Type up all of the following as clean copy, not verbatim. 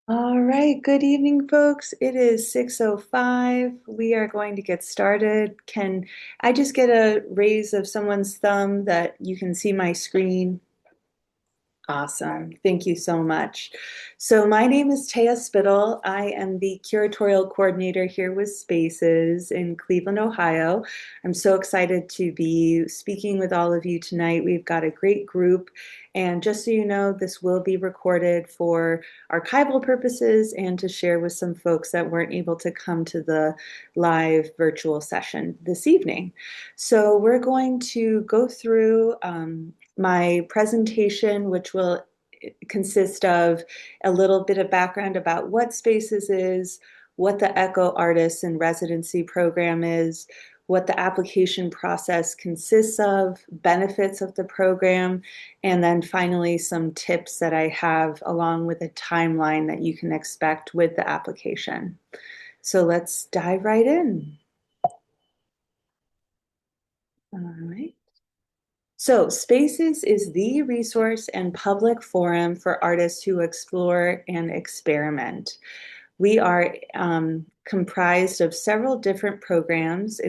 All right, good evening, folks. It is 6:05. We are going to get started. Can I just get a raise of someone's thumb that you can see my screen? Awesome. Thank you so much. So my name is Taya Spittle. I am the curatorial coordinator here with Spaces in Cleveland, Ohio. I'm so excited to be speaking with all of you tonight. We've got a great group. And just so you know, this will be recorded for archival purposes and to share with some folks that weren't able to come to the live virtual session this evening. So we're going to go through my presentation, which will consist of a little bit of background about what Spaces is, what the ECHO Artists in Residency program is, what the application process consists of, benefits of the program, and then finally some tips that I have along with a timeline that you can expect with the application. So let's dive right in. All right. So, Spaces is the resource and public forum for artists who explore and experiment. We are comprised of several different programs,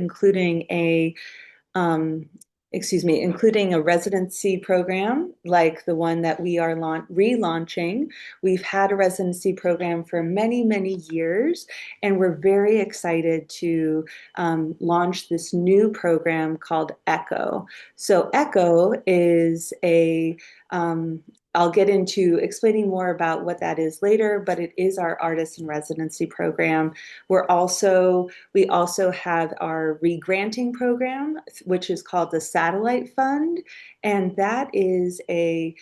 um, including a residency program like the one that we are relaunching. We've had a residency program for many, many years, and we're very excited to launch this new program called ECHO. So ECHO is I'll get into explaining more about what that is later, but it is our artist in residency program. We also have our regranting program, which is called the Satellite Fund, and that is a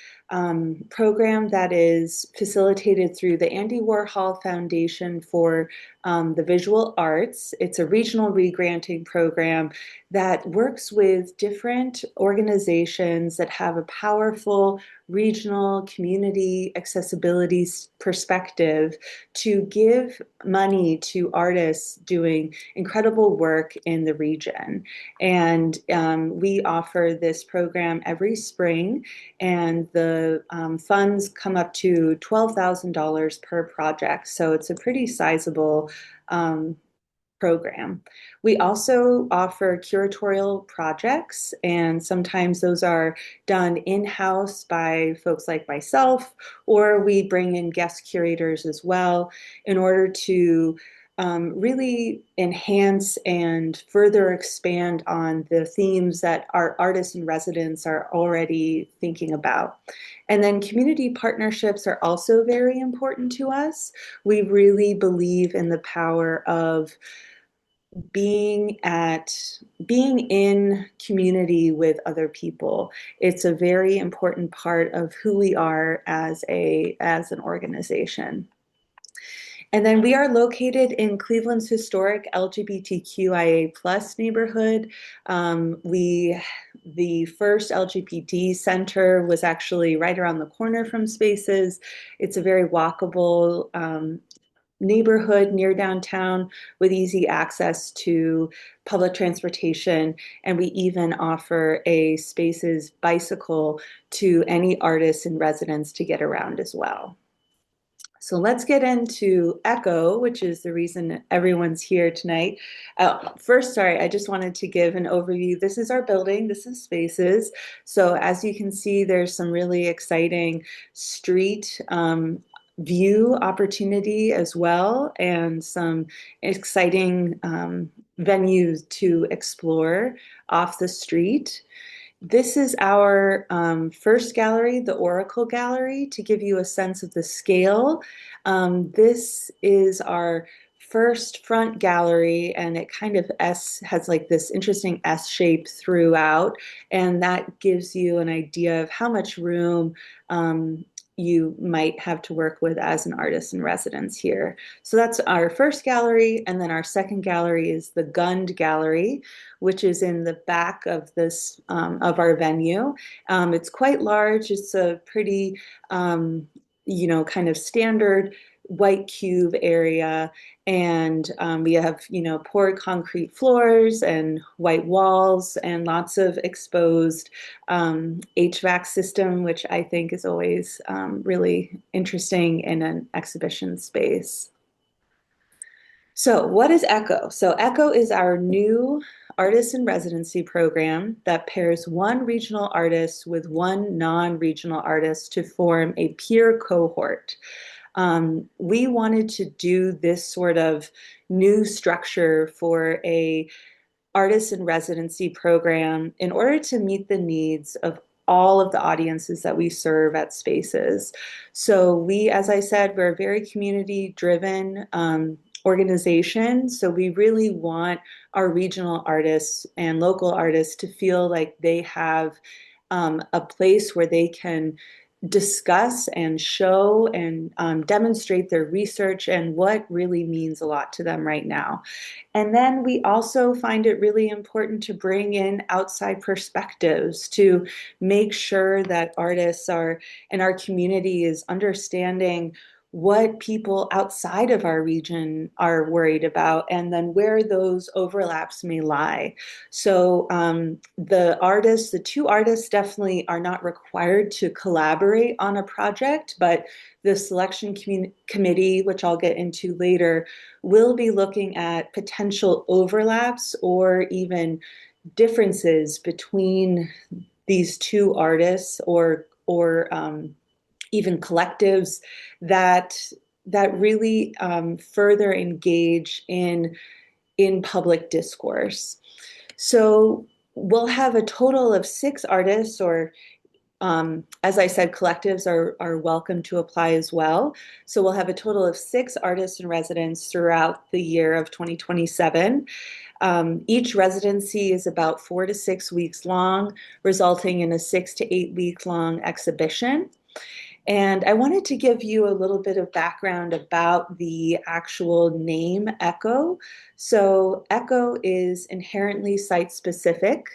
program that is facilitated through the Andy Warhol Foundation for the Visual Arts. It's a regional regranting program that works with different organizations that have a powerful regional community accessibility perspective to give money to artists doing incredible work in the region. And we offer this program every spring, and the funds come up to $12,000 per project. So it's a pretty sizable program. We also offer curatorial projects, and sometimes those are done in-house by folks like myself, or we bring in guest curators as well in order to really enhance and further expand on the themes that our artists in residence are already thinking about. And then community partnerships are also very important to us. We really believe in the power of being at being in community with other people. It's a very important part of who we are as an organization. And then we are located in Cleveland's historic LGBTQIA plus neighborhood. The first LGBT center was actually right around the corner from Spaces. It's a very walkable neighborhood near downtown with easy access to public transportation. And we even offer a Spaces bicycle to any artists in residence to get around as well. So let's get into ECHO, which is the reason everyone's here tonight. First, sorry, I just wanted to give an overview. This is our building, this is Spaces. So as you can see, there's some really exciting street view opportunity as well, and some exciting venues to explore off the street. This is our first gallery, the Oracle Gallery, to give you a sense of the scale. This is our first front gallery, and it kind of has like this interesting S shape throughout, and that gives you an idea of how much room you might have to work with as an artist in residence here. So that's our first gallery, and then our second gallery is the Gund Gallery, which is in the back of this of our venue. It's quite large. It's a pretty kind of standard white cube area, and we have, poured concrete floors and white walls and lots of exposed HVAC system, which I think is always really interesting in an exhibition space. So, what is ECHO? So, ECHO is our new artist in residency program that pairs one regional artist with one non-regional artist to form a peer cohort. We wanted to do this sort of new structure for a artist in residency program in order to meet the needs of all of the audiences that we serve at Spaces. So we, as I said, we're a very community driven organization. So we really want our regional artists and local artists to feel like they have a place where they can discuss and show and demonstrate their research and what really means a lot to them right now. And then we also find it really important to bring in outside perspectives to make sure that artists are and our community is understanding what people outside of our region are worried about and then where those overlaps may lie. So the two artists definitely are not required to collaborate on a project, but the selection committee, which I'll get into later, will be looking at potential overlaps or even differences between these two artists or even collectives that really further engage in public discourse. So we'll have a total of 6 artists, or as I said, collectives are welcome to apply as well. So we'll have a total of 6 artists in residence throughout the year of 2027. Each residency is about 4 to 6 weeks long, resulting in a 6 to 8 week long exhibition. And I wanted to give you a little bit of background about the actual name ECHO. So ECHO is inherently site-specific,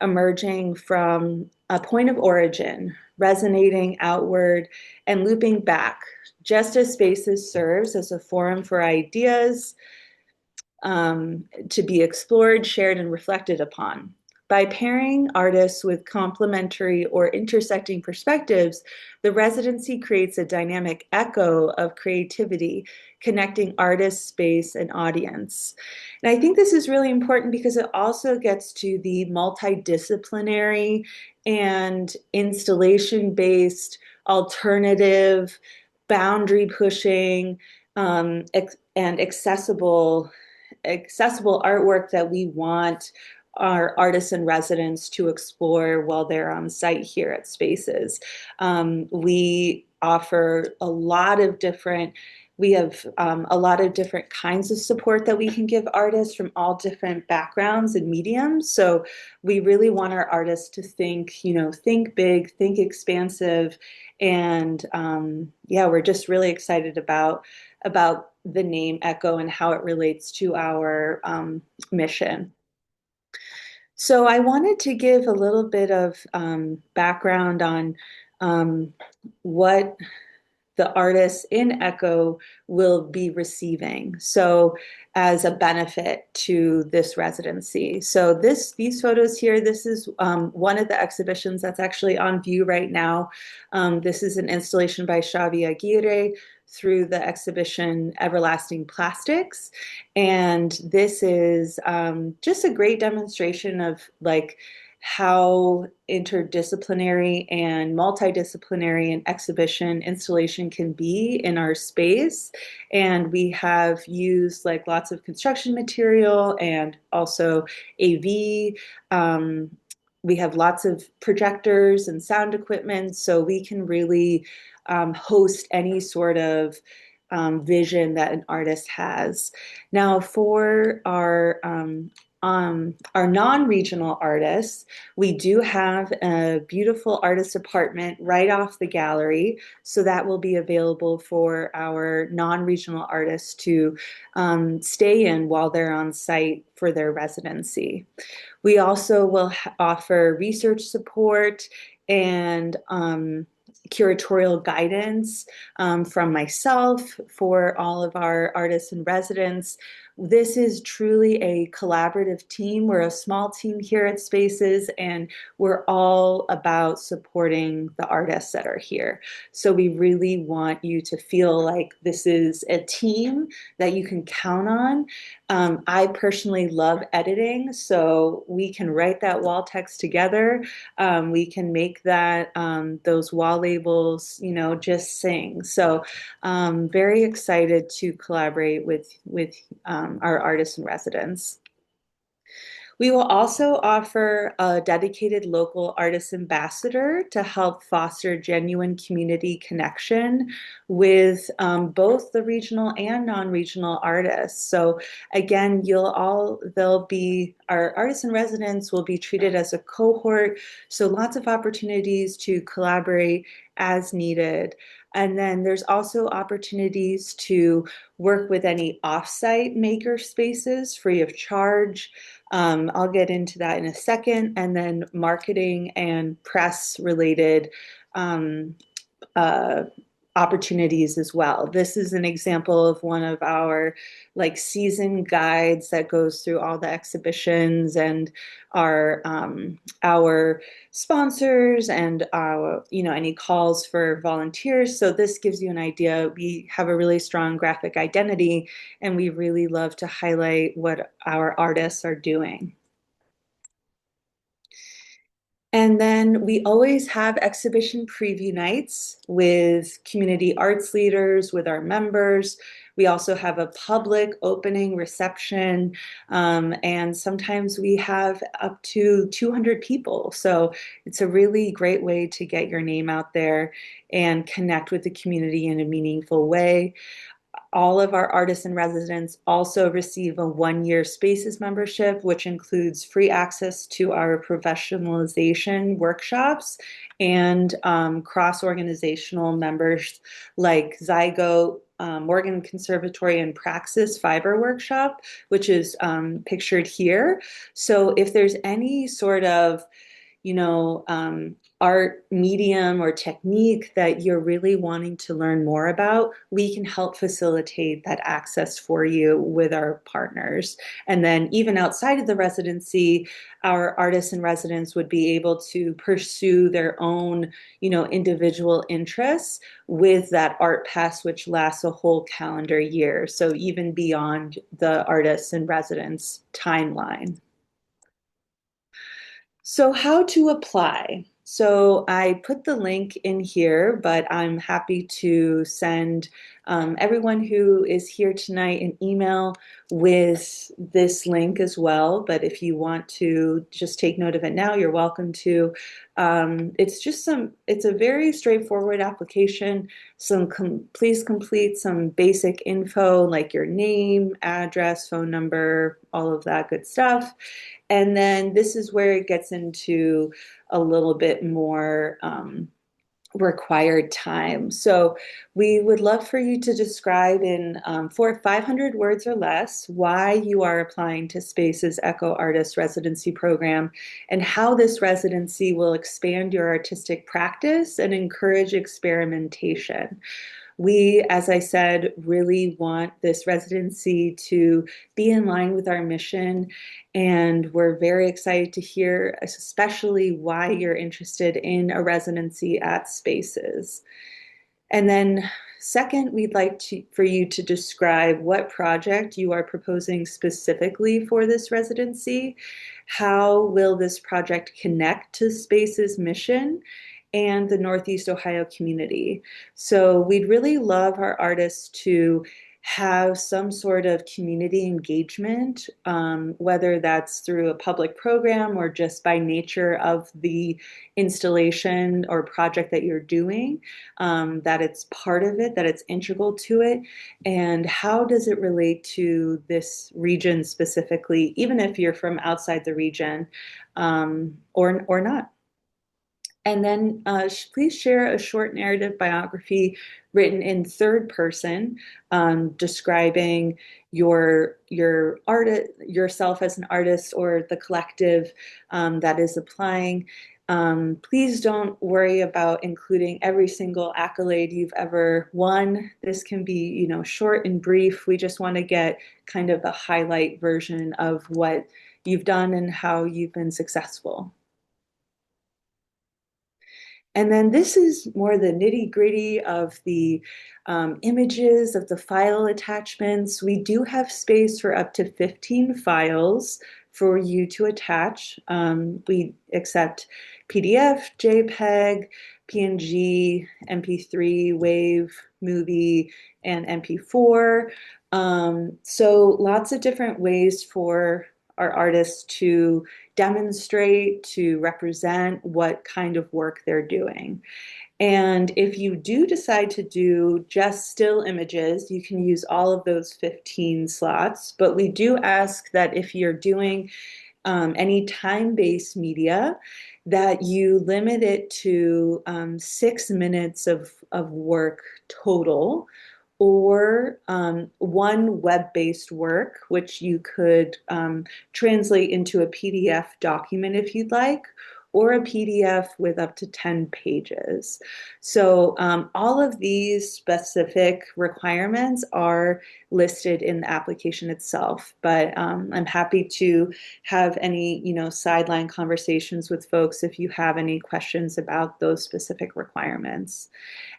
emerging from a point of origin, resonating outward and looping back, just as Spaces serves as a forum for ideas to be explored, shared, and reflected upon. By pairing artists with complementary or intersecting perspectives, the residency creates a dynamic echo of creativity, connecting artist, space, and audience. And I think this is really important because it also gets to the multidisciplinary and installation-based, alternative, boundary pushing, and accessible artwork that we want our artists in residence to explore while they're on site here at Spaces. We offer a lot of different we have a lot of different kinds of support that we can give artists from all different backgrounds and mediums. So we really want our artists to think big, think expansive, and yeah, we're just really excited about the name Echo and how it relates to our mission. So I wanted to give a little bit of background on um, what the artists in Echo will be receiving. So as a benefit to this residency. So these photos here, this is one of the exhibitions that's actually on view right now. This is an installation by Xavi Aguirre through the exhibition Everlasting Plastics. And this is just a great demonstration of like how interdisciplinary and multidisciplinary an exhibition installation can be in our space. And we have used like lots of construction material and also AV. We have lots of projectors and sound equipment, so we can really host any sort of vision that an artist has. Now, for our non-regional artists, we do have a beautiful artist apartment right off the gallery, so that will be available for our non-regional artists to stay in while they're on site for their residency. We also will offer research support and curatorial guidance from myself for all of our artists in residence. This is truly a collaborative team. We're a small team here at Spaces, and we're all about supporting the artists that are here. So we really want you to feel like this is a team that you can count on. I personally love editing, so we can write that wall text together. We can make that those wall labels, just sing. So very excited to collaborate with our artists in residence. We will also offer a dedicated local artist ambassador to help foster genuine community connection with both the regional and non-regional artists. So again, they'll be, our artists in residence will be treated as a cohort. So lots of opportunities to collaborate as needed. And then there's also opportunities to work with any offsite maker spaces free of charge. I'll get into that in a second. And then marketing and press related um, uh, opportunities as well. This is an example of one of our like season guides that goes through all the exhibitions and our sponsors and our any calls for volunteers. So this gives you an idea. We have a really strong graphic identity, and we really love to highlight what our artists are doing. And then we always have exhibition preview nights with community arts leaders, with our members. We also have a public opening reception, and sometimes we have up to 200 people. So it's a really great way to get your name out there and connect with the community in a meaningful way. All of our artists in residence also receive a 1 year Spaces membership, which includes free access to our professionalization workshops and cross-organizational members like Zygote, Morgan Conservatory, and Praxis Fiber Workshop, which is pictured here. So if there's any sort of art medium or technique that you're really wanting to learn more about, we can help facilitate that access for you with our partners. And then even outside of the residency, our artists in residence would be able to pursue their own, individual interests with that art pass, which lasts a whole calendar year. So even beyond the artists in residence timeline. So how to apply? So I put the link in here, but I'm happy to send everyone who is here tonight an email with this link as well. But if you want to just take note of it now, you're welcome to. It's a very straightforward application. Please complete some basic info like your name, address, phone number, all of that good stuff. And then this is where it gets into a little bit more required time. So we would love for you to describe in 500 words or less why you are applying to Space's Echo Artist Residency Program and how this residency will expand your artistic practice and encourage experimentation. We, as I said, really want this residency to be in line with our mission, and we're very excited to hear especially why you're interested in a residency at Spaces. And then second, we'd like for you to describe what project you are proposing specifically for this residency. How will this project connect to Space's mission and the Northeast Ohio community? So we'd really love our artists to have some sort of community engagement, whether that's through a public program or just by nature of the installation or project that you're doing, that it's part of it, that it's integral to it, and how does it relate to this region specifically, even if you're from outside the region, or not. And then please share a short narrative biography written in third person, describing your art, yourself as an artist or the collective that is applying. Please don't worry about including every single accolade you've ever won. This can be, short and brief. We just want to get kind of the highlight version of what you've done and how you've been successful. And then this is more the nitty gritty of the images of the file attachments. We do have space for up to 15 files for you to attach. We accept PDF, JPEG, PNG, MP3, WAV, movie, and MP4. So lots of different ways for our artists to demonstrate, to represent what kind of work they're doing. And if you do decide to do just still images, you can use all of those 15 slots. But we do ask that if you're doing any time-based media, that you limit it to 6 minutes of work total, or one web-based work, which you could translate into a PDF document if you'd like, or a PDF with up to 10 pages. So all of these specific requirements are listed in the application itself, but I'm happy to have any, sideline conversations with folks if you have any questions about those specific requirements.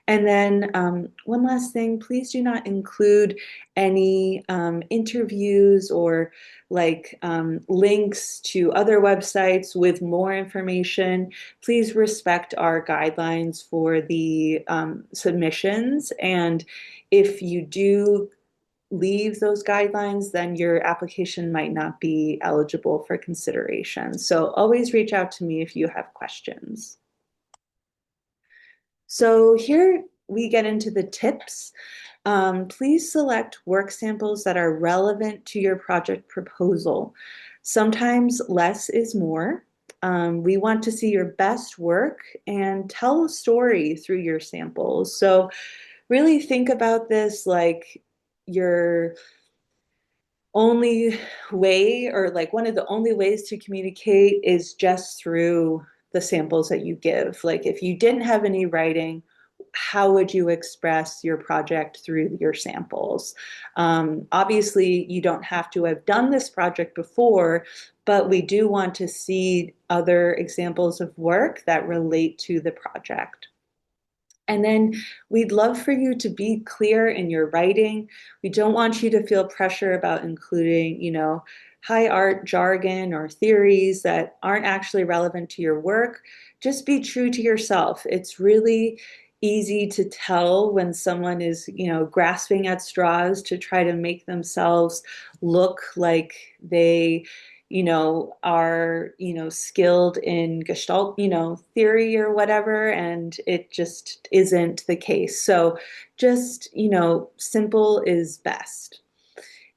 And then one last thing, please do not include any interviews or links to other websites with more information. Please respect our guidelines for the submissions. And if you do leave those guidelines, then your application might not be eligible for consideration. So always reach out to me if you have questions. So here we get into the tips. Please select work samples that are relevant to your project proposal. Sometimes less is more. We want to see your best work and tell a story through your samples. So really think about this like your only way, or like one of the only ways to communicate is just through the samples that you give. Like if you didn't have any writing, how would you express your project through your samples? Obviously, you don't have to have done this project before, but we do want to see other examples of work that relate to the project. And then we'd love for you to be clear in your writing. We don't want you to feel pressure about including, high art jargon or theories that aren't actually relevant to your work. Just be true to yourself. It's really easy to tell when someone is, grasping at straws to try to make themselves look like they are, skilled in Gestalt, theory or whatever, and it just isn't the case. So just, simple is best.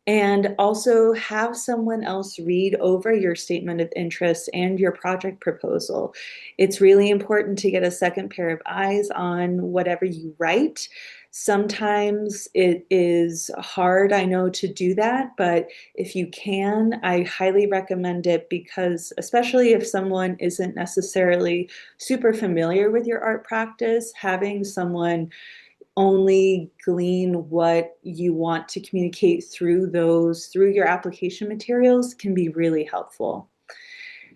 And also have someone else read over your statement of interest and your project proposal. It's really important to get a second pair of eyes on whatever you write. Sometimes it is hard, I know, to do that, but if you can, I highly recommend it, because especially if someone isn't necessarily super familiar with your art practice, having someone only glean what you want to communicate through your application materials can be really helpful.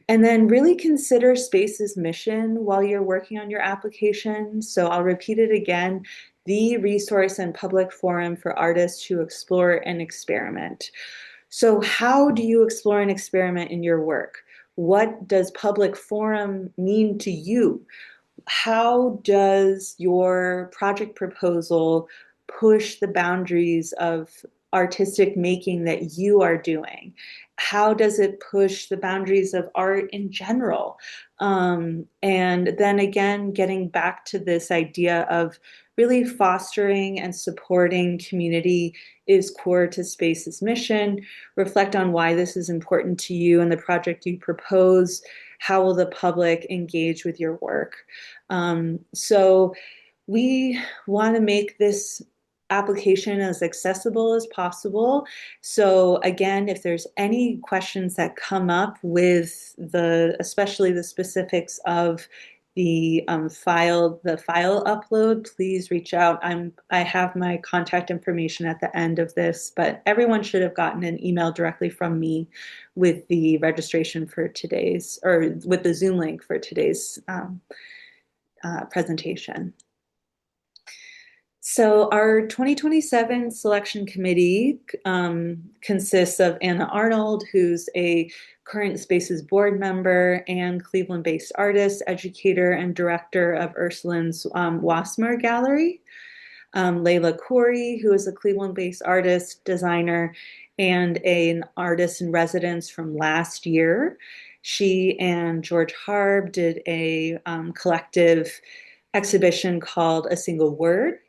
And then really consider Space's mission while you're working on your application. So I'll repeat it again: the resource and public forum for artists to explore and experiment. So how do you explore and experiment in your work? What does public forum mean to you? How does your project proposal push the boundaries of artistic making that you are doing? How does it push the boundaries of art in general? And then again, getting back to this idea of really fostering and supporting community is core to Space's mission. Reflect on why this is important to you and the project you propose. How will the public engage with your work? So we want to make this application as accessible as possible. So again, if there's any questions that come up with especially the specifics of the file upload, please reach out. I have my contact information at the end of this, but everyone should have gotten an email directly from me with the registration for today's, or with the Zoom link for today's presentation. So our 2027 selection committee consists of Anna Arnold, who's a current Spaces board member and Cleveland-based artist, educator, and director of Ursuline's Wasmer Gallery. Layla Corey, who is a Cleveland-based artist, designer, and an artist in residence from last year. She and George Harb did a collective exhibition called A Single Word.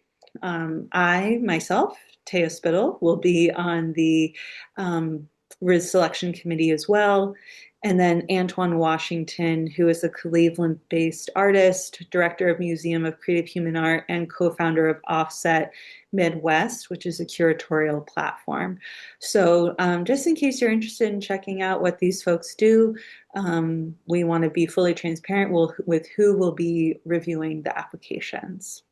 I, myself, Taya Spittle, will be on the RIS selection committee as well. And then Antoine Washington, who is a Cleveland-based artist, director of Museum of Creative Human Art, and co-founder of Offset Midwest, which is a curatorial platform. So just in case you're interested in checking out what these folks do, we want to be fully transparent with who will be reviewing the applications.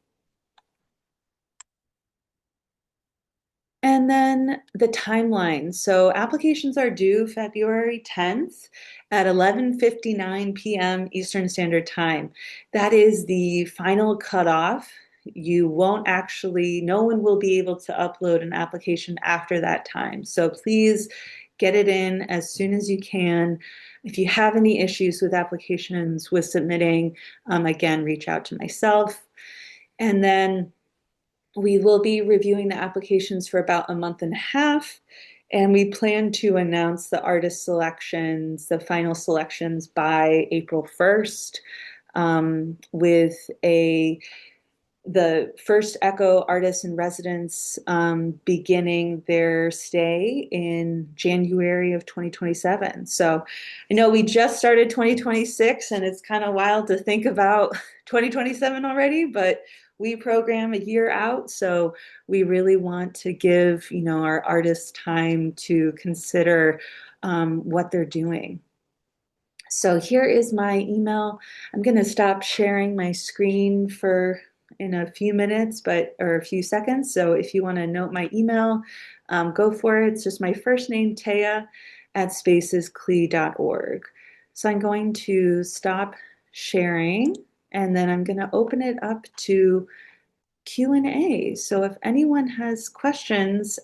And then the timeline. So applications are due February 10th at 11:59 p.m. Eastern Standard Time. That is the final cutoff. You won't actually, no one will be able to upload an application after that time. So please get it in as soon as you can. If you have any issues with applications with submitting, again, reach out to myself. And then we will be reviewing the applications for about a month and a half, and we plan to announce the artist selections, the final selections by April 1st, with the first Echo artists in residence beginning their stay in January of 2027. So I know we just started 2026 and it's kind of wild to think about 2027 already, but we program a year out. So we really want to give, our artists time to consider what they're doing. So here is my email. I'm going to stop sharing my screen in a few minutes, or a few seconds. So if you want to note my email, go for it. It's just my first name, Taya, at spacescle.org. So I'm going to stop sharing, and then I'm going to open it up to Q&A. So if anyone has questions,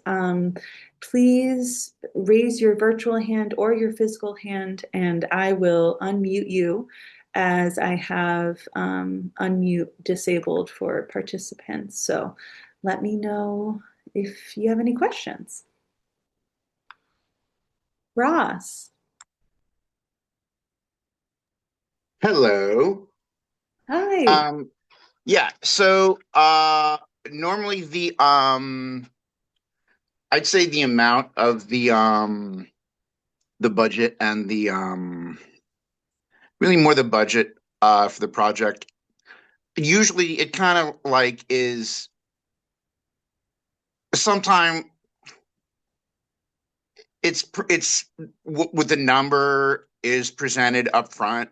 please raise your virtual hand or your physical hand, and I will unmute you as I have unmute disabled for participants. So let me know if you have any questions. Ross. Hello. Hi. Yeah, so normally I'd say the amount of the budget and the really more the budget for the project. Usually it kind of like is sometime it's what the number is presented up front.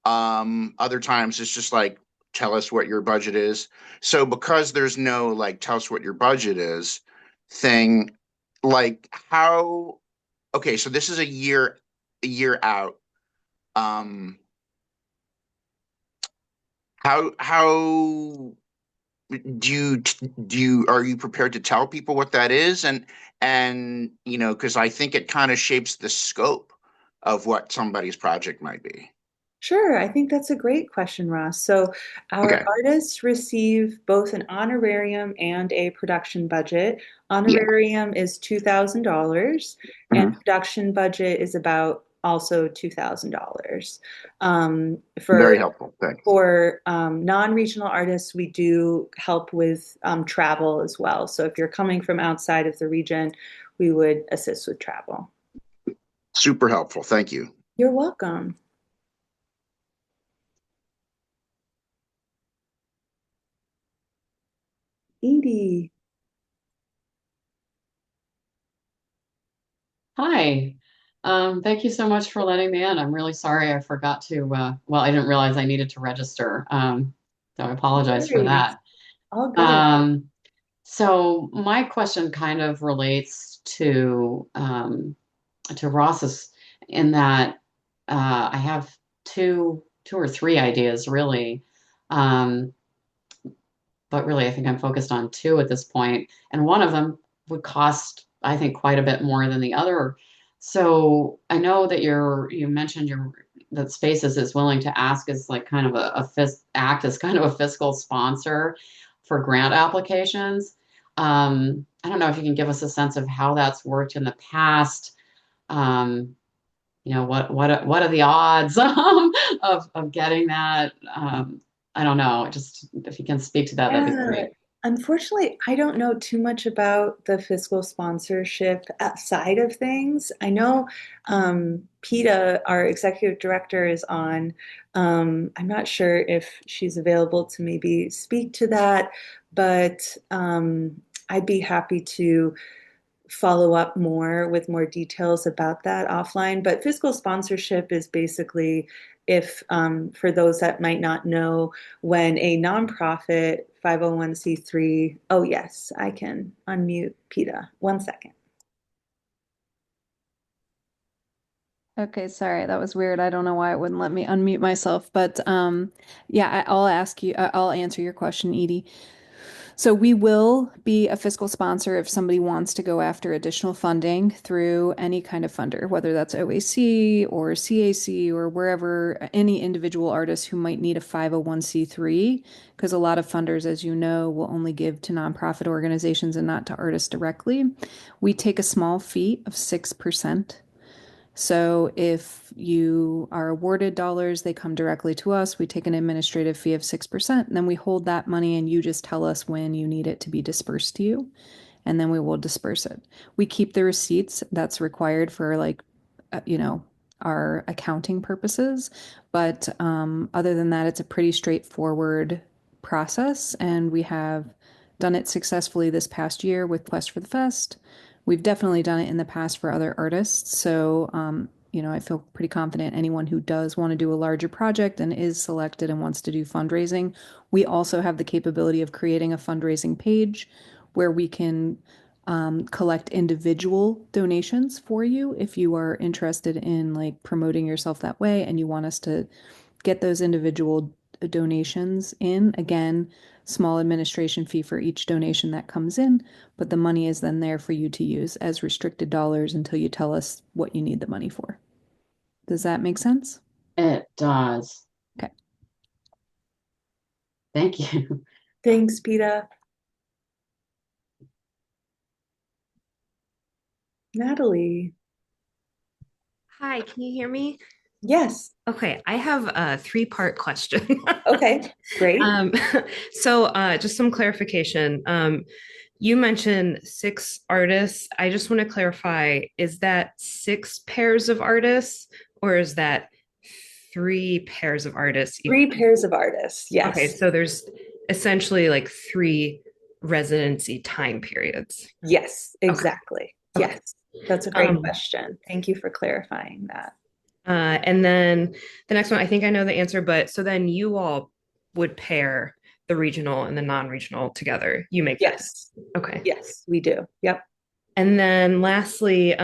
Other times it's just like, tell us what your budget is. So because there's no like, tell us what your budget is thing, like how, okay, so this is a year out. Um, how are you prepared to tell people what that is? And, because I think it kind of shapes the scope of what somebody's project might be. Sure, I think that's a great question, Ross. So, our Okay. artists receive both an honorarium and a production budget. Yeah. Honorarium is $2,000, and Mhm. production budget is about also $2,000. Very helpful. Thanks. For non-regional artists, we do help with travel as well. So, if you're coming from outside of the region, we would assist with travel. Super helpful. Thank you. You're welcome. Edie. Hi. Thank you so much for letting me in. I'm really sorry I forgot to, well, I didn't realize I needed to register. So I No apologize for worries. that. All good. Um, so my question kind of relates to Ross's in that I have two or three ideas really. Um, but really I think I'm focused on two at this point, and one of them would cost, I think, quite a bit more than the other. So I know that you mentioned that Spaces is willing to ask as like kind of act as kind of a fiscal sponsor for grant applications. I don't know if you can give us a sense of how that's worked in the past. Um, what are the odds of getting that? I don't know. Just if you can speak to that, that'd be Yeah. great. Unfortunately, I don't know too much about the fiscal sponsorship side of things. I know PETA, our executive director, is on. I'm not sure if she's available to maybe speak to that, but I'd be happy to follow up more with more details about that offline. But fiscal sponsorship is basically if, for those that might not know, when a nonprofit 501(c)(3), oh yes, I can unmute PETA. One second. Okay, sorry, that was weird. I don't know why it wouldn't let me unmute myself, but yeah, I'll ask you, I'll answer your question, Edie. So we will be a fiscal sponsor if somebody wants to go after additional funding through any kind of funder, whether that's OAC or CAC or wherever, any individual artist who might need a 501(c)(3, because a lot of funders, as you know, will only give to nonprofit organizations and not to artists directly. We take a small fee of 6%. So if you are awarded dollars, they come directly to us. We take an administrative fee of 6%, and then we hold that money and you just tell us when you need it to be dispersed to you, and then we will disperse it. We keep the receipts that's required for like, you know, our accounting purposes. But other than that, it's a pretty straightforward process, and we have done it successfully this past year with Quest for the Fest. We've definitely done it in the past for other artists. So, I feel pretty confident anyone who does want to do a larger project and is selected and wants to do fundraising, we also have the capability of creating a fundraising page where we can collect individual donations for you if you are interested in like promoting yourself that way and you want us to get those individual donations in. Again, small administration fee for each donation that comes in, but the money is then there for you to use as restricted dollars until you tell us what you need the money for. Does that make sense? It does. Okay. Thank you. Thanks, PETA. Natalie. Hi, can you hear me? Yes. Okay, I have a three-part question. Okay. Great. Um, just some clarification. You mentioned six artists. I just want to clarify, is that six pairs of artists or is that three pairs of artists? Three pairs of artists. Okay, Yes. so there's essentially like three residency time periods. Yes, Okay, exactly. okay. Yes. That's a great Um, question. Thank you for clarifying that. And then the next one, I think I know the answer, but so then you all would pair the regional and the non-regional together. You make that. Yes. Okay. Yes, we do. Yep. And then lastly,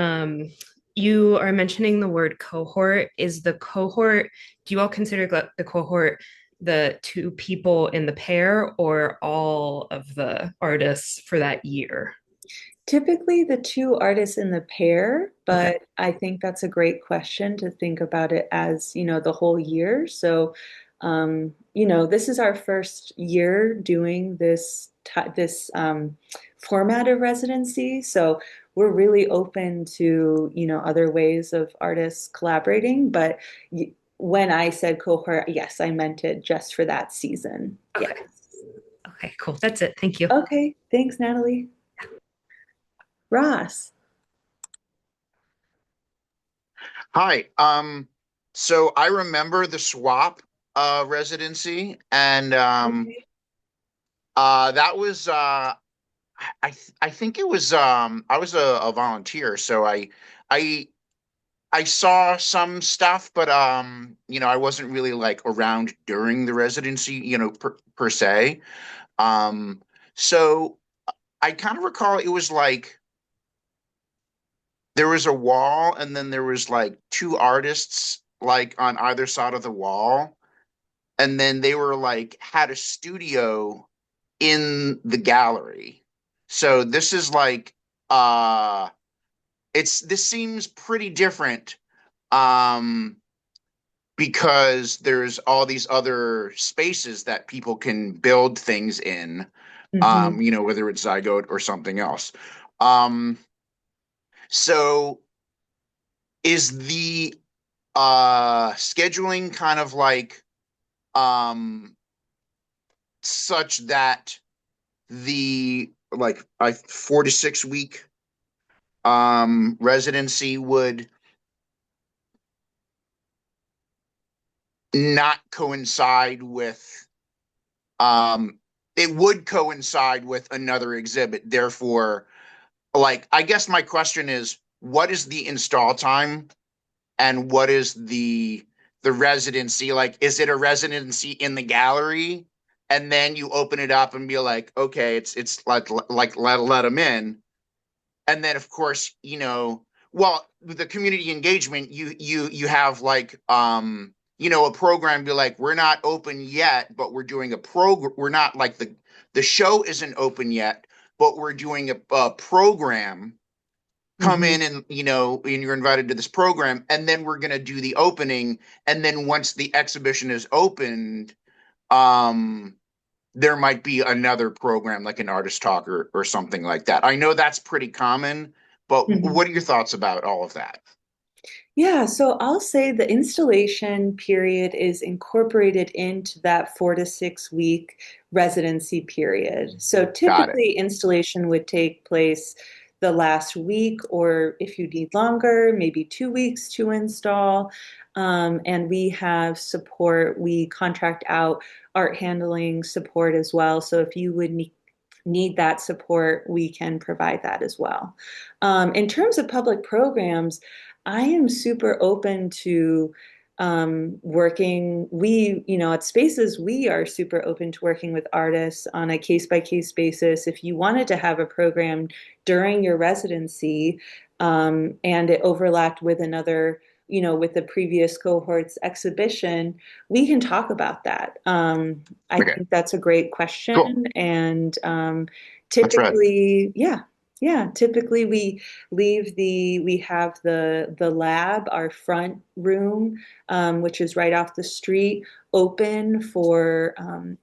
you are mentioning the word cohort. Is the cohort, do you all consider the cohort the two people in the pair or all of the artists for that year? Typically the two artists in the pair, Okay. but I think that's a great question to think about it as, the whole year. So, this is our first year doing this format of residency. So we're really open to, other ways of artists collaborating. But when I said cohort, yes, I meant it just for that season. Yes. Okay. Okay, cool. That's it. Thank you. Okay. Thanks, Natalie. Ross. Hi. So I remember the swap residency, and Okay. that was I think it was I was a volunteer, so I I saw some stuff, but I wasn't really like around during the residency, per se. Um, so I kind of recall it was like there was a wall and then there was like two artists like on either side of the wall, and then they were like had a studio in the gallery. So this is like this seems pretty different um because there's all these other spaces that people can build things in, Hmm. whether it's Zygote or something else. Um, so is the scheduling kind of like um such that the like a 4 to 6 week residency would not coincide with it would coincide with another exhibit. Therefore, like I guess my question is, what is the install time and what is the residency? Like, is it a residency in the gallery and then you open it up and be like, okay, it's like let them in, and then of course, well, with the community engagement, you have like a program be like, we're not open yet, but we're doing a program. We're not like the show isn't open yet, but we're doing a program. Come Hmm. in and and you're invited to this program, and then we're gonna do the opening, and then once the exhibition is opened, um there might be another program like an artist talk or something like that. I know that's pretty common, but Hmm. what are your thoughts about all of that? Yeah, so I'll say the installation period is incorporated into that 4 to 6 week residency period. So Got it. typically, installation would take place the last week, or if you need longer, maybe 2 weeks to install. And we have support, we contract out art handling support as well. So if you would need that support, we can provide that as well. In terms of public programs, I am super open to working. At Spaces, we are super open to working with artists on a case by case basis. If you wanted to have a program during your residency and it overlapped with another, with the previous cohort's exhibition, we can talk about that. I Okay, think that's a great cool. question. And That's right. typically, yeah, typically we have the lab, our front room, which is right off the street, open for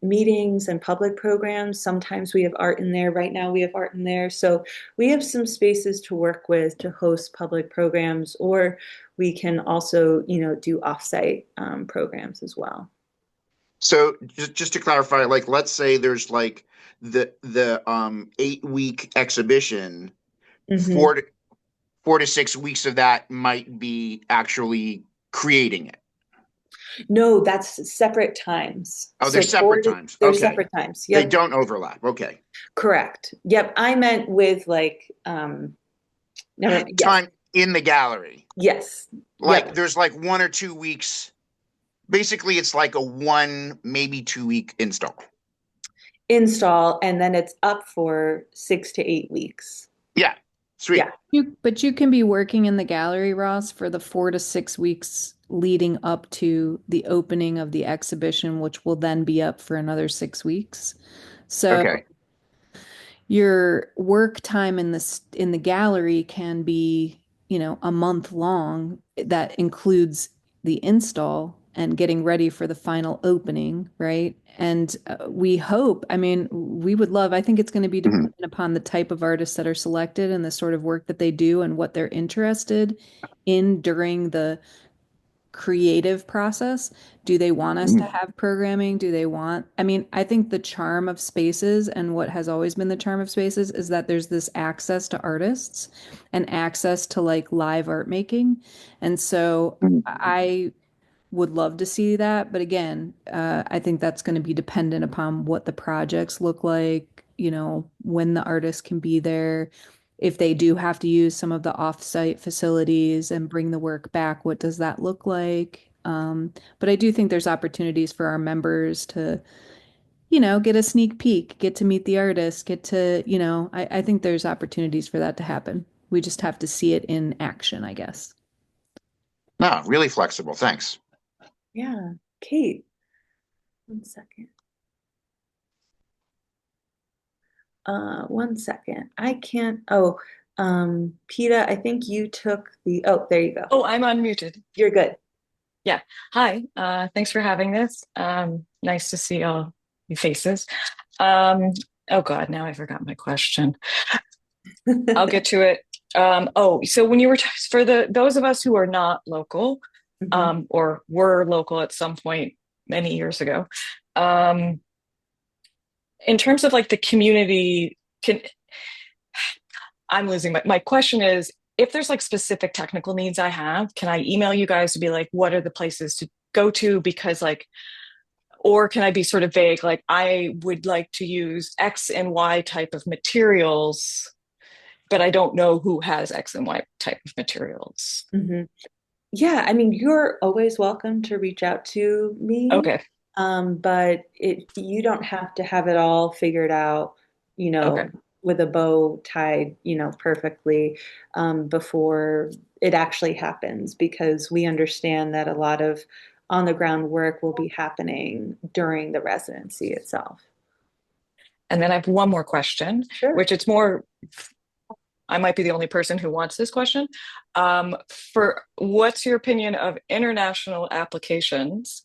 meetings and public programs. Sometimes we have art in there. Right now we have art in there. So we have some spaces to work with to host public programs, or we can also, do offsite programs as well. So just to clarify, like let's say there's like the 8 week exhibition, Hmm. 4 to 6 weeks of that might be actually creating it. No, that's separate times. Oh, they're So separate times. they're Okay. separate times. They Yep, don't overlap. Okay. correct. Yep, I meant with like never mind. Yes. Time in the gallery. Yes. Like Yep. there's like 1 or 2 weeks. Basically, it's like a one, maybe 2 week install. Install, and then it's up for 6 to 8 weeks. Yeah. Sweet. Yeah. But you can be working in the gallery, Ross, for the 4 to 6 weeks leading up to the opening of the exhibition, which will then be up for another 6 weeks. So Okay. your work time in the gallery can be, a month long. That includes the install and getting ready for the final opening, right? And we hope, I mean, we would love, I think it's going to be Mhm. dependent upon the type of artists that are selected and the sort of work that they do and what they're interested in during the creative process. Do they want us to Mhm. have programming? I mean, I think the charm of spaces and what has always been the charm of spaces is that there's this access to artists and access to like live art making. And so I would love to see that. But again, I think that's going to be dependent upon what the projects look like, when the artist can be there. if they do have to use some of the off-site facilities and bring the work back, what does that look like? But I do think there's opportunities for our members to, get a sneak peek, get to meet the artist, get to, I think there's opportunities for that to happen. We just have to see it in action, I guess. No, really flexible. Thanks. Yeah. Kate, one second. One second. I can't. Oh, Peta, I think you took oh, there you go. Oh, I'm unmuted. You're good. Yeah. Hi. Thanks for having this. Nice to see all your faces. Oh God, now I forgot my question. I'll get to it. So when you were for those of us who are not local, Mhm. or were local at some point many years ago, um, in terms of like the community, I'm losing my question is, if there's like specific technical needs I have, can I email you guys to be like, what are the places to go to? Because like, or can I be sort of vague, like I would like to use X and Y type of materials, but I don't know who has X and Y type of materials. Mhm. Yeah, I mean, you're always welcome to reach out to me, Okay. but you don't have to have it all figured out, you know, Okay. with a bow tied, perfectly, before it actually happens, because we understand that a lot of on the ground work will be happening during the residency itself. And then I have one more question, Sure. which it's more, I might be the only person who wants this question. For what's your opinion of international applications,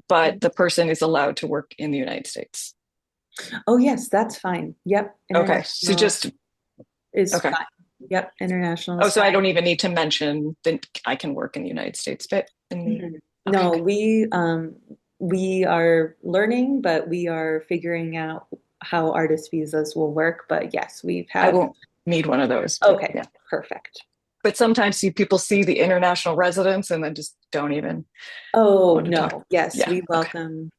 but the person is allowed to work in the United States? Oh, yes, that's fine. Yep, Okay. So international just, is okay. fine. Yep, international Oh, is so I fine. don't even need to mention that I can work in the United States, but in the, Mhm. okay, No, good. we are learning, but we are figuring out how artist visas will work. But yes, we've I had. won't need one of those, but Okay, yeah. perfect. But sometimes people see the international residents and then just don't even Oh, want to talk. no. Yes, Yeah. we Okay. welcome,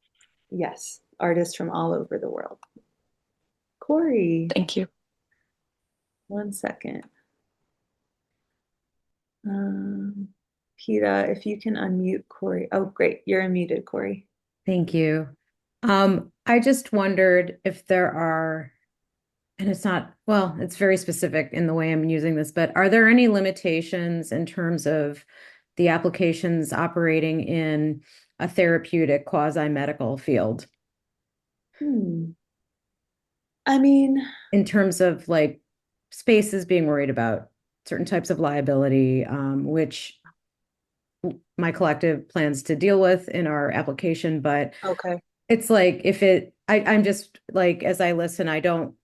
yes, artists from all over the world. Corey, Thank you. one second. Um, Peta, if you can unmute Corey. Oh, great. You're unmuted, Corey. Thank you. I just wondered if there are, and it's not, well, it's very specific in the way I'm using this, but are there any limitations in terms of the applications operating in a therapeutic quasi-medical field Hmm. I mean, in terms of like spaces being worried about certain types of liability, which my collective plans to deal with in our application, but okay. it's like I'm just like, as I listen, I don't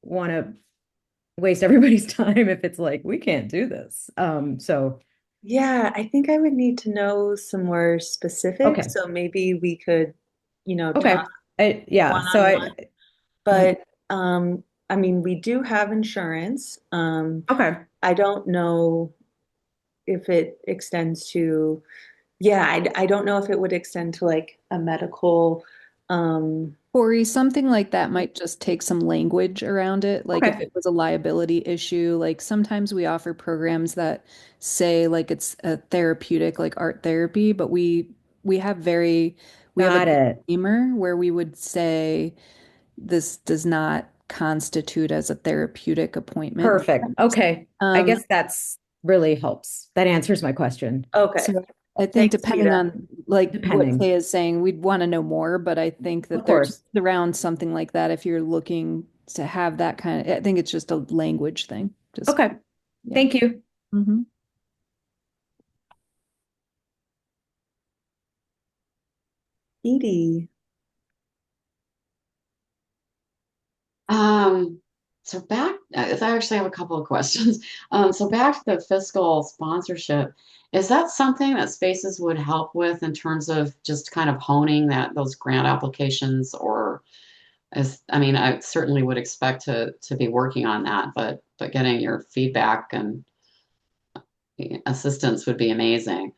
want to waste everybody's time if it's like, we can't do this. So, Yeah, I think I would need to know some more specifics. okay. So maybe we could, Okay. talk Yeah. So one-on-one. But I mean, we do have insurance. okay. I don't know if it extends to, yeah, I don't know if it would extend to like a medical, um, Corey, something like that might just take some language around it. Like if Okay. it was a liability issue, like sometimes we offer programs that say like it's a therapeutic, like art therapy, but we have very we have a Got it. disclaimer where we would say this does not constitute as a therapeutic appointment. Perfect. Okay. I Um, guess that's really helps. That answers my question. okay. so I think Thanks, depending Peta. on like what Depending. Kay is saying, we'd want to know more, but I think Of that there's course. around something like that if you're looking to have that kind of, I think it's just a language thing. Just Okay. yeah. Thank you. hmm Edie. Um, so I actually have a couple of questions. So back to the fiscal sponsorship, is that something that Spaces would help with in terms of just kind of honing those grant applications, or I mean, I certainly would expect to be working on that, but getting your feedback and assistance would be amazing.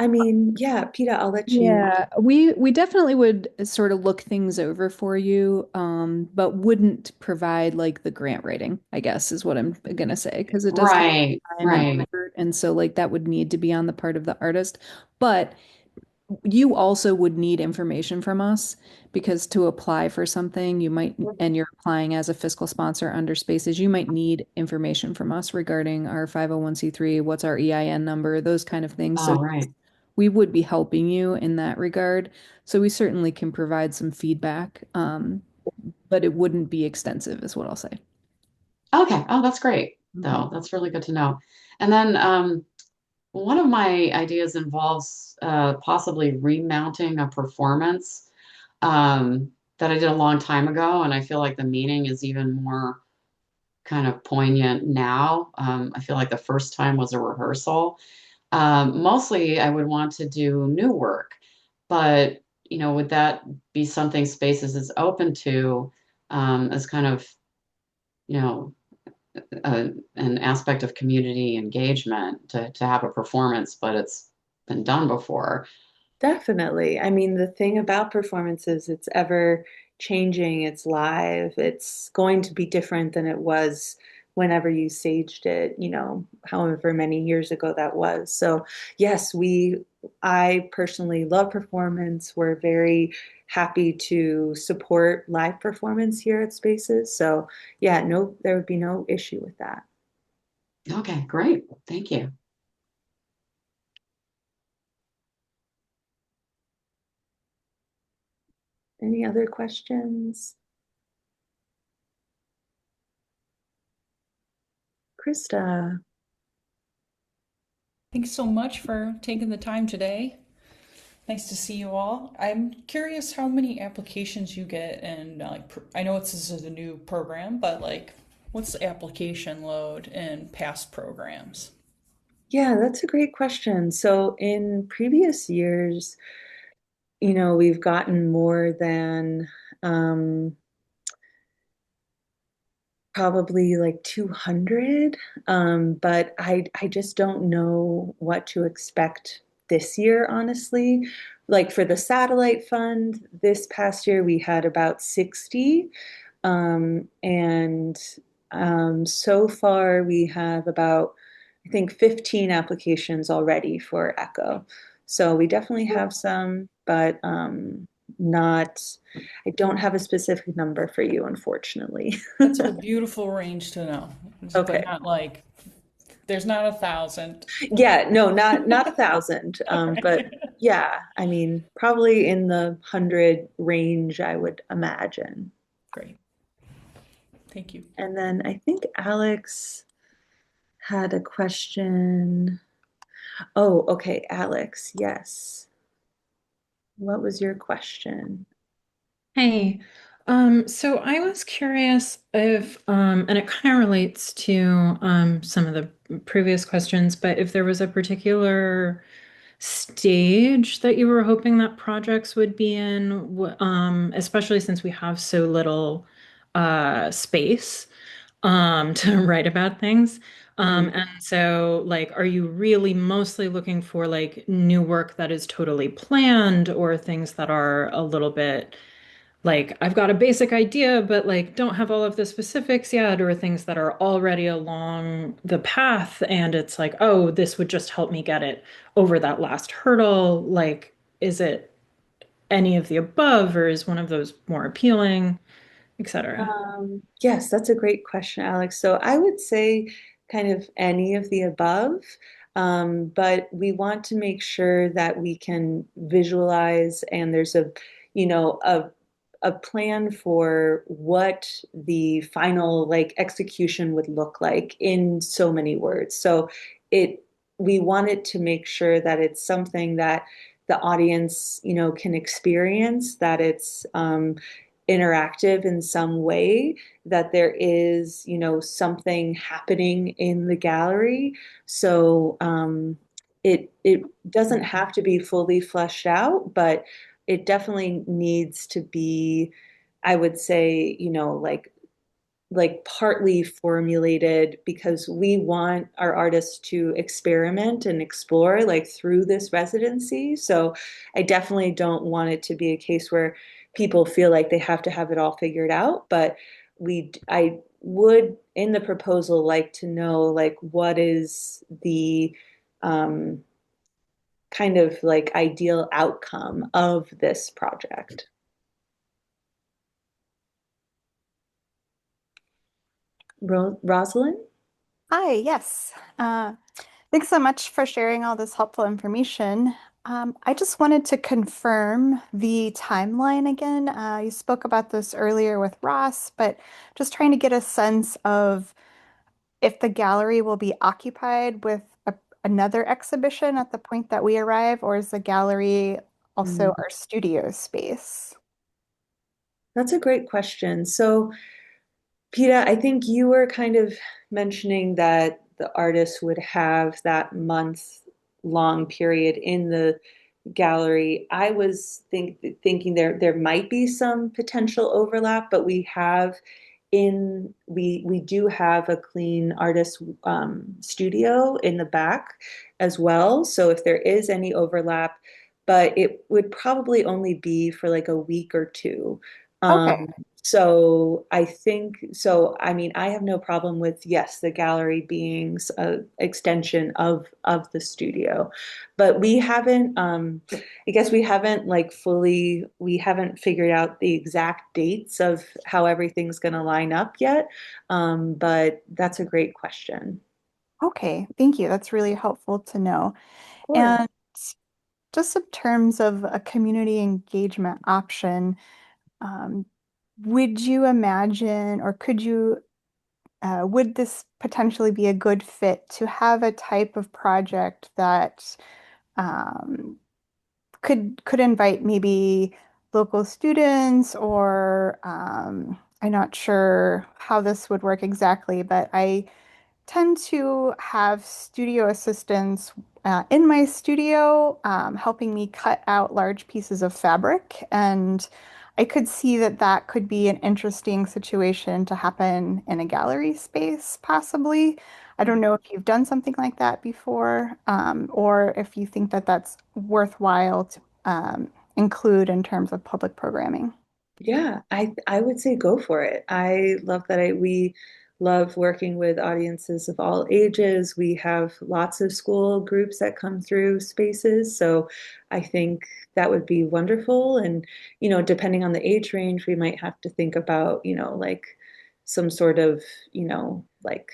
I mean, yeah, Peta, I'll let you. Yeah, we definitely would sort of look things over for you, but wouldn't provide like the grant writing, I guess is what I'm gonna say, because it does take Right, time and right. effort, and so like that would need to be on the part of the artist. But you also would need information from us because to apply for something, you might, and you're applying as a fiscal sponsor under Spaces, you might need information from us regarding our 501(c)(3, what's our EIN number, those kind of things. So Oh, right. we would be helping you in that regard. So we certainly can provide some feedback, but it wouldn't be extensive, is what I'll say. Okay. Oh, that's great, Mhm. though. That's really good to know. And then one of my ideas involves possibly remounting a performance that I did a long time ago, and I feel like the meaning is even more kind of poignant now. I feel like the first time was a rehearsal. Mostly, I would want to do new work, but would that be something Spaces is open to as kind of, you know, an aspect of community engagement to have a performance, but it's been done before. Definitely. I mean, the thing about performances, it's ever changing, it's live, it's going to be different than it was whenever you staged it, however many years ago that was. So, yes, I personally love performance. We're very happy to support live performance here at Spaces. So, yeah, no, there would be no issue with that. Okay, great. Thank you. Any other questions? Krista. Thanks so much for taking the time today. Nice to see you all. I'm curious how many applications you get, and I know this is a new program, but like, what's the application load in past programs? Yeah, that's a great question. So in previous years, we've gotten more than um, probably like 200, but I just don't know what to expect this year, honestly. Like for the satellite fund, this past year we had about 60, and so far we have about, I think, 15 applications already for Echo. So we definitely have some, but not, I don't have a specific number for you, unfortunately. That's a beautiful range to know, but Okay. not like there's not 1,000. Yeah, no, not 1,000. But Okay. yeah, I mean, probably in the 100 range, I would imagine. Great. Thank you. And then I think Alex had a question. Oh, okay, Alex, yes. What was your question? Hey, so I was curious if, and it kind of relates to some of the previous questions, but if there was a particular stage that you were hoping that projects would be in, especially since we have so little space to write about things. Mhm. And so, like, are you really mostly looking for like new work that is totally planned or things that are a little bit like I've got a basic idea, but like don't have all of the specifics yet, or things that are already along the path and it's like, oh, this would just help me get it over that last hurdle. Like, is it any of the above, or is one of those more appealing, etc.? Yes, that's a great question, Alex. So I would say kind of any of the above, but we want to make sure that we can visualize and there's you know, a a plan for what the final like execution would look like in so many words. So it we wanted to make sure that it's something that the audience, can experience, that it's interactive in some way, that there is, something happening in the gallery. So it doesn't have to be fully fleshed out, but it definitely needs to be, I would say, like like partly formulated because we want our artists to experiment and explore like through this residency. So I definitely don't want it to be a case where people feel like they have to have it all figured out, but I would in the proposal like to know like what is the um, kind of like ideal outcome of this project. Rosalind? Hi, yes. Thanks so much for sharing all this helpful information. I just wanted to confirm the timeline again. You spoke about this earlier with Ross, but just trying to get a sense of if the gallery will be occupied with another exhibition at the point that we arrive, or is the gallery also our studio space? That's a great question. So, Peta, I think you were kind of mentioning that the artist would have that month long period in the gallery. I was thinking there might be some potential overlap, but we do have a clean artist studio in the back as well. So if there is any overlap, but it would probably only be for like a week or two. Okay. So I think so. I mean, I have no problem with yes, the gallery being a extension of the studio, but we haven't. I guess we haven't like fully. We haven't figured out the exact dates of how everything's going to line up yet. But that's a great question. Okay, thank you. That's really helpful to know. Of course. And just in terms of a community engagement option, um, would you imagine, or would this potentially be a good fit to have a type of project that um, could invite maybe local students, or I'm not sure how this would work exactly, but I tend to have studio assistants in my studio helping me cut out large pieces of fabric. And I could see that that could be an interesting situation to happen in a gallery space, possibly. I don't know if you've done something like that before, or if you think that that's worthwhile to include in terms of public programming. Yeah, I would say go for it. I love that we love working with audiences of all ages. We have lots of school groups that come through spaces, so I think that would be wonderful. And depending on the age range, we might have to think about, like some sort of, like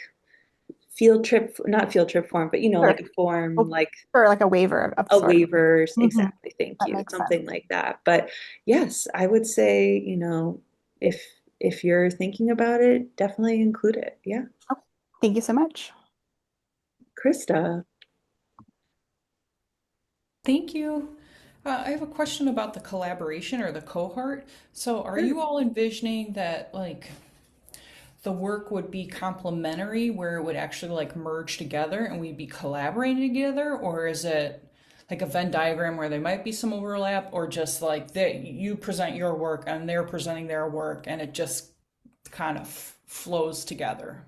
field trip, not field trip form, but Sure. like a form Well, like for like a waiver of a sorts. waivers, Mhm. exactly. Thank That you. makes sense. Something like that. But yes, I would say, if if you're thinking about it, definitely include it. Yeah. Okay. Thank you so much. Krista. Thank you. I have a question about the collaboration or the cohort. So, are Sure. you all envisioning that like the work would be complementary where it would actually like merge together and we'd be collaborating together, or is it like a Venn diagram where there might be some overlap, or just like you present your work and they're presenting their work and it just kind of flows together?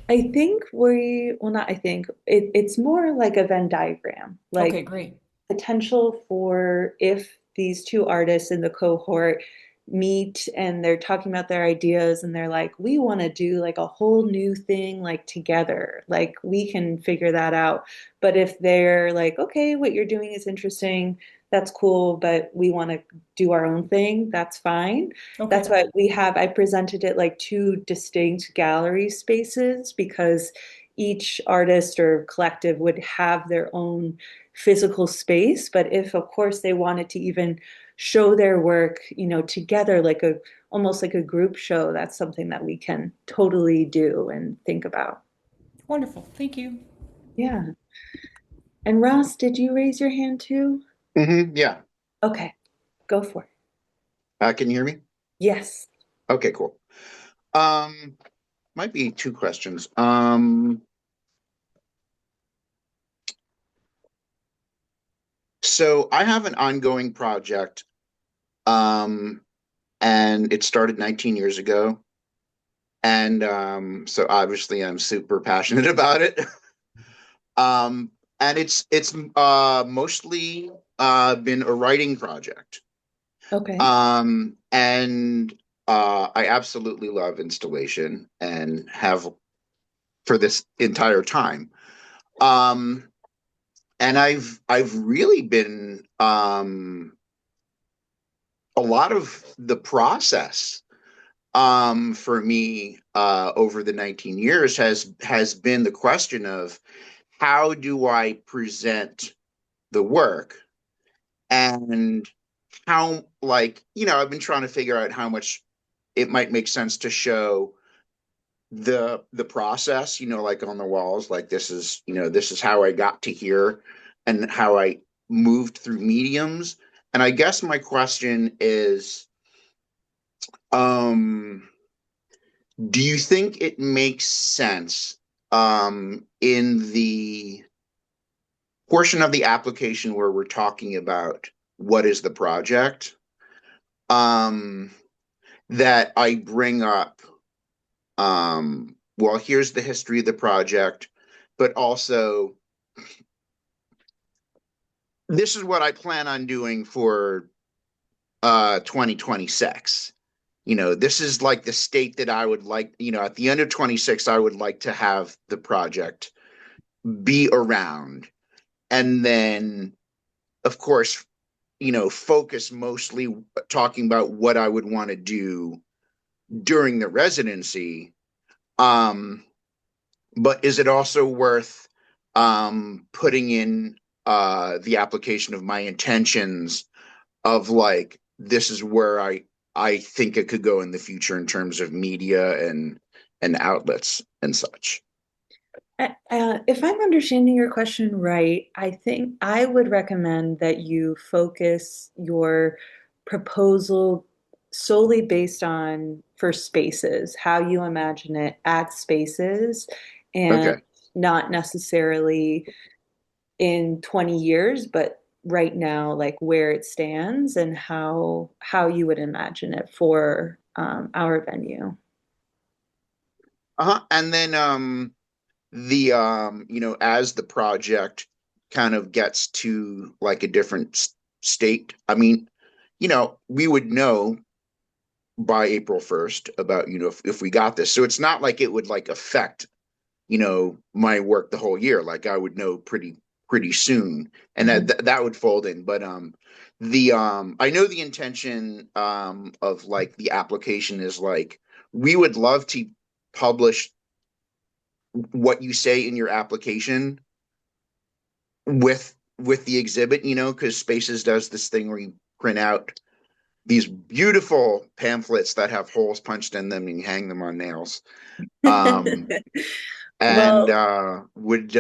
I think well, not I think, it's more like a Venn diagram. Okay, Like great. potential for if these two artists in the cohort meet and they're talking about their ideas and they're like, we want to do like a whole new thing like together, like we can figure that out. But if they're like, okay, what you're doing is interesting, that's cool, but we want to do our own thing, that's fine. That's Okay. why I presented it like two distinct gallery spaces because each artist or collective would have their own physical space. But if, of course, they wanted to even show their work, together, like almost like a group show, that's something that we can totally do and think about. Wonderful. Thank you. Yeah. And Ross, did you raise your hand too? Yeah. Okay, go for it. Can you hear me? Yes. Okay, cool. Might be two questions. So I have an ongoing project, and it started 19 years ago. And so obviously I'm super passionate about it. Um, and it's mostly been a writing project. Okay. And I absolutely love installation and have for this entire time. Um, and I've really been a lot of the process for me over the 19 years has been the question of how do I present the work and how, like, I've been trying to figure out how much it might make sense to show the process, like on the walls, like this is how I got to here and how I moved through mediums. And I guess my question is, um, do you think it makes sense in the portion of the application where we're talking about what is the project, um, that I bring up, well, here's the history of the project, but also this is what I plan on doing for 2026. This is like the state that I would like, at the end of 26, I would like to have the project be around. And then, of course, focus mostly talking about what I would want to do during the residency. Um, but is it also worth putting in the application of my intentions of like this is where I think it could go in the future in terms of media and outlets and such. If I'm understanding your question right, I think I would recommend that you focus your proposal solely based on for spaces, how you imagine it at spaces, and Okay. not necessarily in 20 years, but right now, like where it stands and how you would imagine it for our venue. Uh-huh. And then the as the project kind of gets to like a different state, I mean, we would know by April 1st about, if we got this. So it's not like it would like affect, my work the whole year. Like I would know pretty soon, and Mhm. that would fold in. But the I know the intention of like the application is like we would love to publish what you say in your application with the exhibit, because Spaces does this thing where you print out these beautiful pamphlets that have holes punched in them and you hang them on nails. Um, and Well, would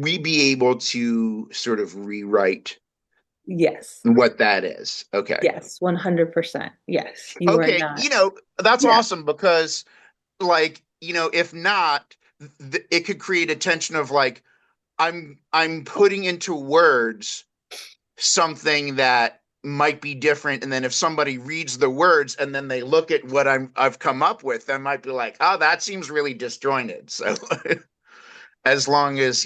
we be able to sort of rewrite yes. what that is? Okay. Yes, 100%. Yes, you are Okay, not. that's Yeah. awesome because like, if not, it could create a tension of like I'm putting into words something that might be different, and then if somebody reads the words and then they look at what I've come up with, they might be like, oh, that seems really disjointed. So as long as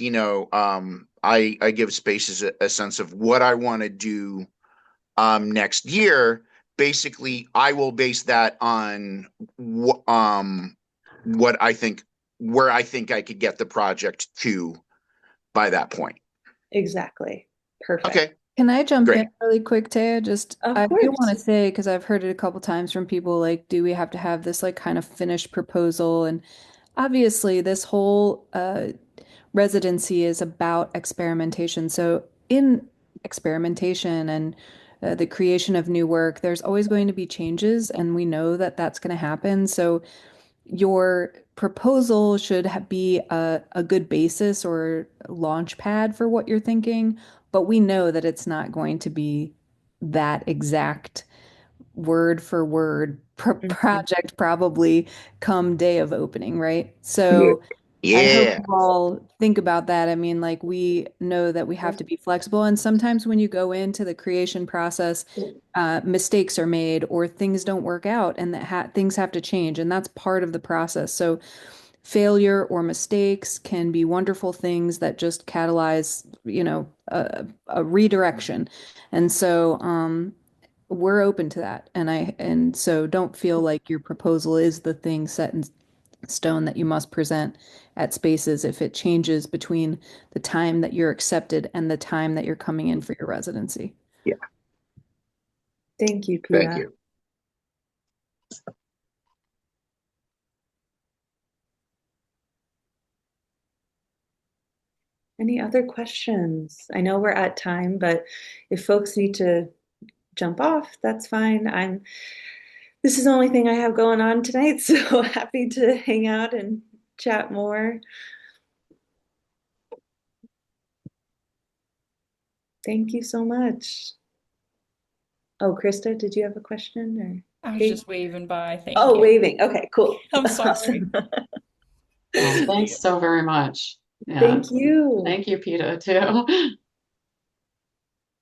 I give Spaces a sense of what I want to do next year, basically I will base that on what I think, where I think I could get the project to by that point. Exactly. Perfect. Okay, Can I jump in great. really quick, Taya? Just, Of I do want course. to say, because I've heard it a couple times from people, like, do we have to have this like kind of finished proposal? And obviously, this whole residency is about experimentation. So, in experimentation and the creation of new work, there's always going to be changes, and we know that that's going to happen. So, your proposal should be a good basis or launch pad for what you're thinking, but we know that it's not going to be that exact word for word Mhm. project probably come day of opening, right? Yeah. So I hope Yeah. you all think about that. I mean, like we know that we have to be flexible, and sometimes when you go into the creation process, mistakes are made or things don't work out, and that things have to change, and that's part of the process. So failure or mistakes can be wonderful things that just catalyze, a redirection. And so, we're open to that. And so don't feel like your proposal is the thing set in stone that you must present at spaces if it changes between the time that you're accepted and the time that you're coming in for your residency. Yeah. Thank you, Thank Pia. you. Any other questions? I know we're at time, but if folks need to jump off, that's fine. This is the only thing I have going on tonight, so happy to hang out and chat more. Thank you so much. Oh, Krista, did you have a question or I was Kate? just waving by. Thank Oh, you. waving. Okay, cool. I'm sorry. Awesome. Oh, thanks so very much. Yeah. Thank you. Thank you, Peter, too.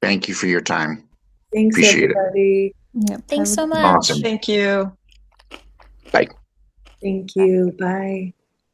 Thank you for your time. Thanks, Appreciate it. everybody. Yep. Thanks Have a so good much. Awesome. Thank you. Bye. Thank you. Bye.